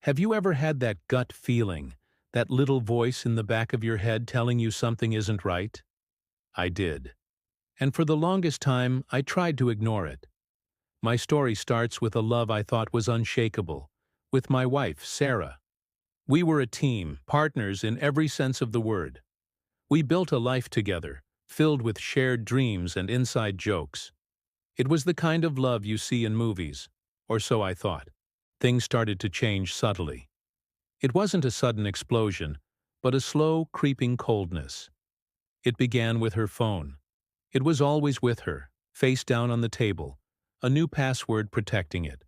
Have you ever had that gut feeling, that little voice in the back of your head telling you something isn't right? I did. And for the longest time, I tried to ignore it. My story starts with a love I thought was unshakable, with my wife, Sarah. We were a team, partners in every sense of the word. We built a life together, filled with shared dreams and inside jokes. It was the kind of love you see in movies, or so I thought. Things started to change subtly. It wasn't a sudden explosion, but a slow, creeping coldness. It began with her phone. It was always with her, face down on the table, a new password protecting it.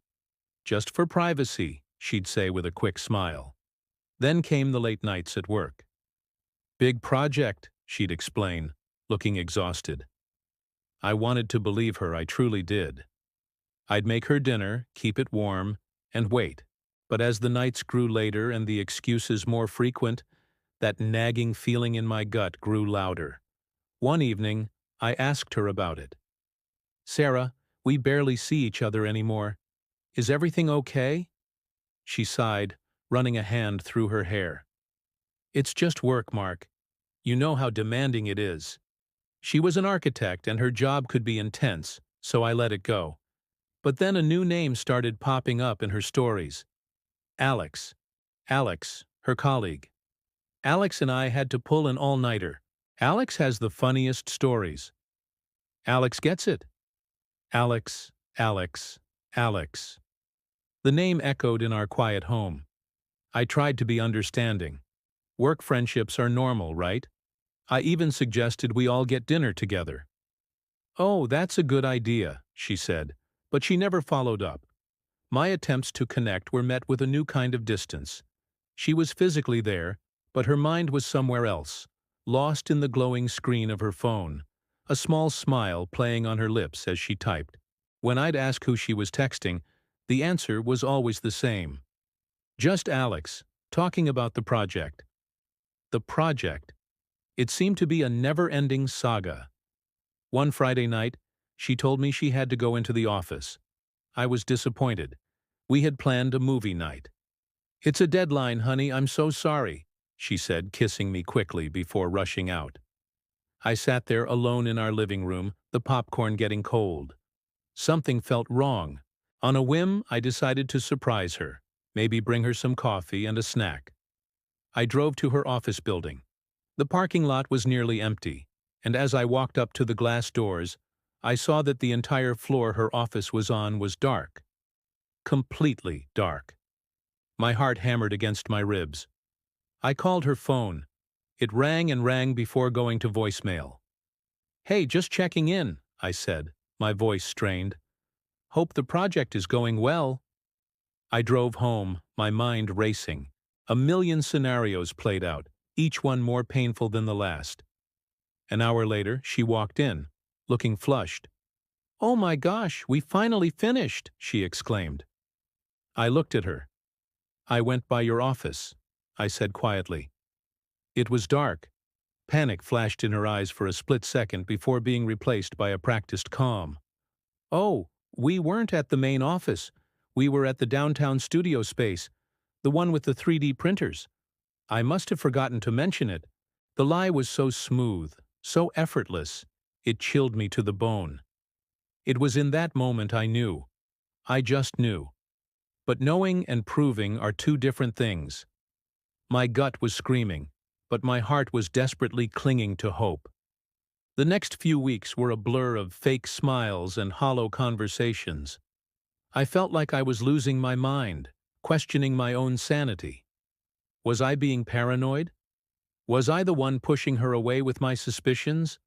"Just for privacy," she'd say with a quick smile. Then came the late nights at work. "Big project," she'd explain, looking exhausted. I wanted to believe her, I truly did. I'd make her dinner, keep it warm, and wait. But as the nights grew later and the excuses more frequent, that nagging feeling in my gut grew louder. One evening, I asked her about it. "Sarah, we barely see each other anymore. Is everything okay?" She sighed, running a hand through her hair. "It's just work, Mark. You know how demanding it is." She was an architect and her job could be intense, so I let it go. But then a new name started popping up in her stories. Alex. Alex, her colleague. Alex and I had to pull an all-nighter. Alex has the funniest stories. Alex gets it. Alex, Alex, Alex. The name echoed in our quiet home. I tried to be understanding. Work friendships are normal, right? I even suggested we all get dinner together. "Oh, that's a good idea," she said, but she never followed up. My attempts to connect were met with a new kind of distance. She was physically there, but her mind was somewhere else, lost in the glowing screen of her phone, a small smile playing on her lips as she typed. When I'd ask who she was texting, the answer was always the same. Just Alex, talking about the project. The project. It seemed to be a never-ending saga. One Friday night, she told me she had to go into the office. I was disappointed. We had planned a movie night. "It's a deadline, honey, I'm so sorry," she said, kissing me quickly before rushing out. I sat there alone in our living room, the popcorn getting cold. Something felt wrong. On a whim, I decided to surprise her, maybe bring her some coffee and a snack. I drove to her office building. The parking lot was nearly empty, and as I walked up to the glass doors, I saw that the entire floor her office was on was dark. Completely dark. My heart hammered against my ribs. I called her phone. It rang and rang before going to voicemail. "Hey, just checking in," I said, my voice strained. "Hope the project is going well." I drove home, my mind racing. A million scenarios played out, each one more painful than the last. An hour later, she walked in, looking flushed. "Oh my gosh, we finally finished," she exclaimed. I looked at her. "I went by your office," I said quietly. It was dark. Panic flashed in her eyes for a split second before being replaced by a practiced calm. "Oh, we weren't at the main office. We were at the downtown studio space, the one with the 3D printers. I must have forgotten to mention it." The lie was so smooth, so effortless, it chilled me to the bone. It was in that moment I knew. I just knew. But knowing and proving are two different things. My gut was screaming, but my heart was desperately clinging to hope. The next few weeks were a blur of fake smiles and hollow conversations. I felt like I was losing my mind, questioning my own sanity. Was I being paranoid? Was I the one pushing her away with my suspicions?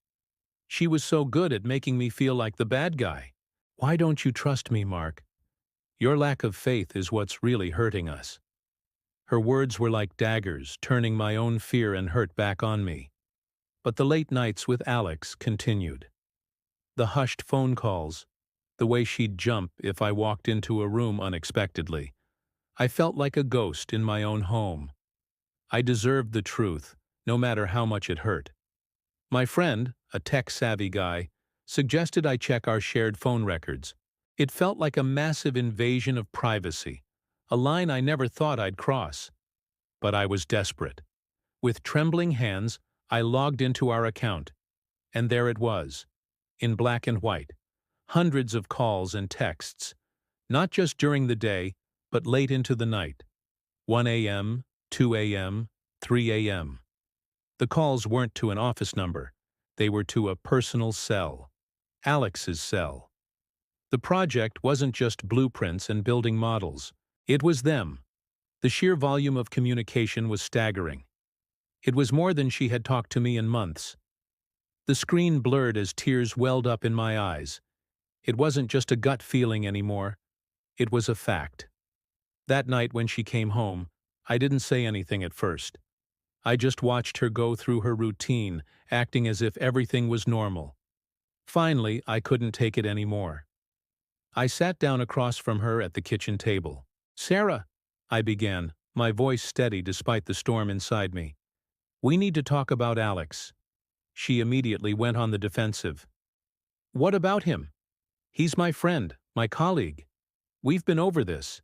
She was so good at making me feel like the bad guy. "Why don't you trust me, Mark? Your lack of faith is what's really hurting us." Her words were like daggers, turning my own fear and hurt back on me. But the late nights with Alex continued. The hushed phone calls, the way she'd jump if I walked into a room unexpectedly. I felt like a ghost in my own home. I deserved the truth, no matter how much it hurt. My friend, a tech-savvy guy, suggested I check our shared phone records. It felt like a massive invasion of privacy, a line I never thought I'd cross. But I was desperate. With trembling hands, I logged into our account, and there it was, in black and white. Hundreds of calls and texts, not just during the day, but late into the night. 1 a.m., 2 a.m., 3 a.m. The calls weren't to an office number. They were to a personal cell. Alex's cell. The project wasn't just blueprints and building models. It was them. The sheer volume of communication was staggering. It was more than she had talked to me in months. The screen blurred as tears welled up in my eyes. It wasn't just a gut feeling anymore. It was a fact. That night when she came home, I didn't say anything at first. I just watched her go through her routine, acting as if everything was normal. Finally, I couldn't take it anymore. I sat down across from her at the kitchen table. "Sarah," I began, my voice steady despite the storm inside me. "We need to talk about Alex." She immediately went on the defensive. "What about him? He's my friend, my colleague. We've been over this.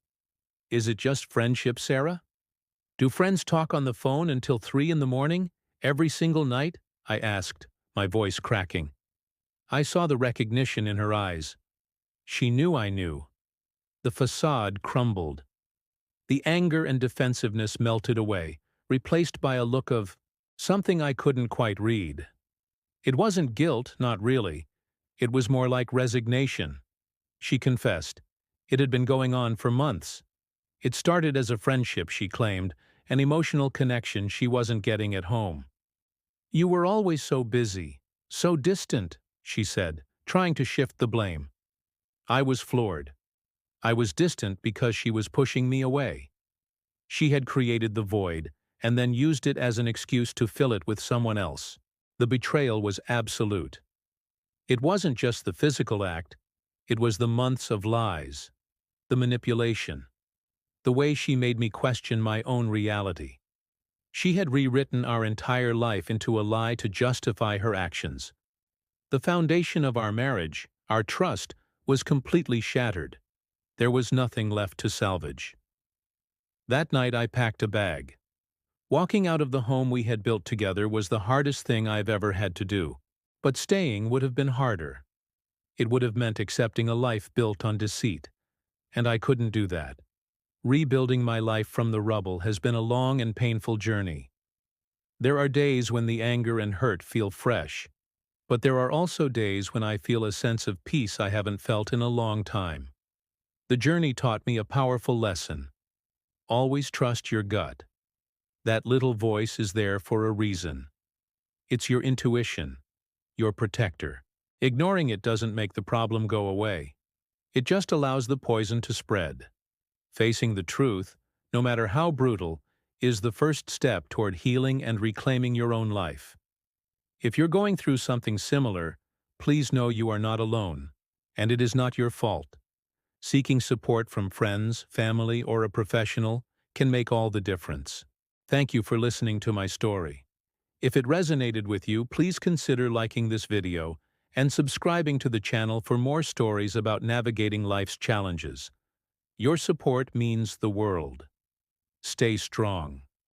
Is it just friendship, Sarah? Do friends talk on the phone until 3 in the morning, every single night?" I asked, my voice cracking. I saw the recognition in her eyes. She knew I knew. The facade crumbled. The anger and defensiveness melted away, replaced by a look of something I couldn't quite read. It wasn't guilt, not really. It was more like resignation. She confessed. It had been going on for months. It started as a friendship, she claimed, an emotional connection she wasn't getting at home. "You were always so busy, so distant," she said, trying to shift the blame. I was floored. I was distant because she was pushing me away. She had created the void, and then used it as an excuse to fill it with someone else. The betrayal was absolute. It wasn't just the physical act, it was the months of lies, the manipulation, the way she made me question my own reality. She had rewritten our entire life into a lie to justify her actions. The foundation of our marriage, our trust, was completely shattered. There was nothing left to salvage. That night I packed a bag. Walking out of the home we had built together was the hardest thing I've ever had to do. But staying would have been harder. It would have meant accepting a life built on deceit. And I couldn't do that. Rebuilding my life from the rubble has been a long and painful journey. There are days when the anger and hurt feel fresh. But there are also days when I feel a sense of peace I haven't felt in a long time. The journey taught me a powerful lesson. Always trust your gut. That little voice is there for a reason. It's your intuition, your protector. Ignoring it doesn't make the problem go away. It just allows the poison to spread. Facing the truth, no matter how brutal, is the first step toward healing and reclaiming your own life. If you're going through something similar, please know you are not alone, and it is not your fault. Seeking support from friends, family, or a professional can make all the difference. Thank you for listening to my story. If it resonated with you, please consider liking this video and subscribing to the channel for more stories about navigating life's challenges. Your support means the world. Stay strong.